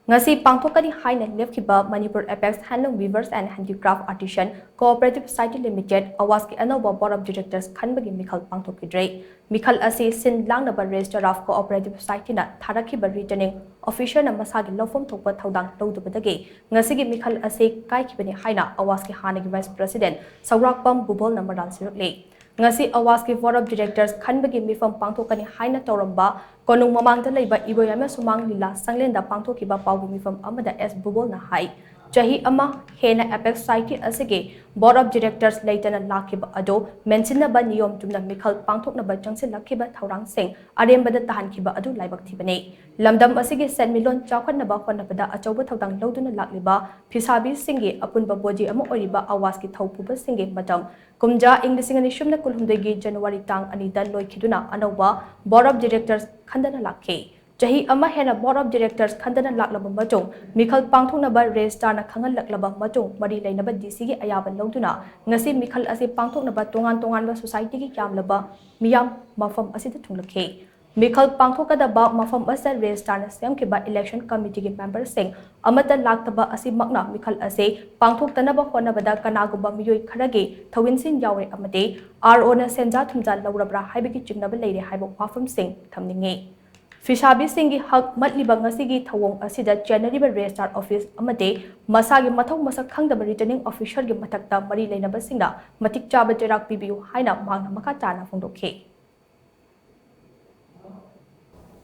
Ngasi Pangthok-KANI HAINA LEPKHIBA Manipur Apex Handloom Weavers and Handicraft Artisan Cooperative Society Limited Awas ki Anouba Board of Directors Khanbagi Meekhal Pangthok-Khidre Meekhal asi sin langnaba Register of Cooperative Society na tharakhiba returning official na masagi lawfam thokpa thaudang lawdubadagi ngasigi Meekhal asi kaikhibani haina Awas ki hanagi Vice President Saurakpam Bubol na maral sirukle Ngasi Awas ki Board of Directors Khanbagi Meekhal Pangthok-KANI HAINA Tauramba Konung mamangda leiba iboyama sumang lila sanglenda pangthokhiba paugi mifam amada S Bubol na hai Jahi ama HAINA Apex Society asige Board of Directors leitana lakhiba ado mensinaba niyom tumna Meekhal Pangthoknaba changsilakhiba thaurang sing arembada tahankhiba adu laibak thibane lamdam asige senmilon chawkhanaba honabada achauba thaudang loduna lakliba phisabi singi apunba body ama oriba Awas ki thaupuba singi matam kumja inglisingani shumna kulhumdegi January tang anida loikhiduna Anouba Board of Directors khandana lakhe Jahi ama hena Board of Directors khandana laklaba majong Meekhal Pangthoknaba Register na khangal laklaba majong mari lainaba DC gi ayaba loduna ngasi Meekhal asi Pangthoknaba tongan ba society gi yamlaba miyam mafam asida thunglakhe Meekhal Pangthokadaba mafam asa Register na semkiba election committee gi members sing amata laktaba asi makna Meekhal ase pangthoktanaba honabada kanaguba miyoi kharagi thawinsin yawe amate RO na senja thumja lawrabra haibigi chingnaba leire haibo wafam sing thamninge Fishabi Singi Hak Matliba Ngasigi Thawong Asida General Register Office Amade Masagi Mathau Masak Khangdaba Returning Official gi matakta mari lainaba singna matik chaba jerak pibiu haina mangna makatana fongdokhe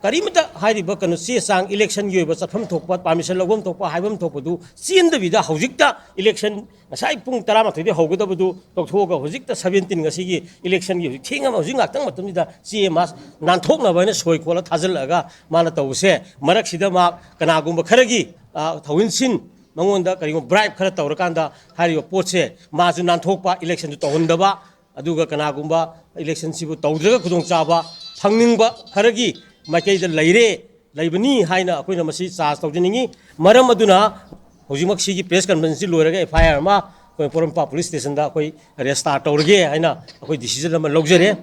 Karimata Hariba Kanu Sang election you was a from Tokpa, permission of Tokpa, Havam Topadu, seen the Vida Hozikta election, a side pung Tarama to the Hogadu, Tokoga, Hozikta 17 Gasigi election you, King of Zingatamida, CMS, Nantokna Venus, Hoikola, Tazalaga, Manatose, Maraxidama, Kanagumba Karagi, Tawinsin, Mangunda, Karim bribe Karata, Rakanda, Harry Porce, Mazun Nantokpa, election to Tondaba, Aduga Kanagumba, election Sibu Tauda, Kudung Java, Pangingba, Karagi. Makai laire laibani haina akoina masi charge tawdiningi maram aduna hojimak sigi press conference loiraga FIR ma koi porampa police station da koi arrest start tawrge haina akoi decision ma logjare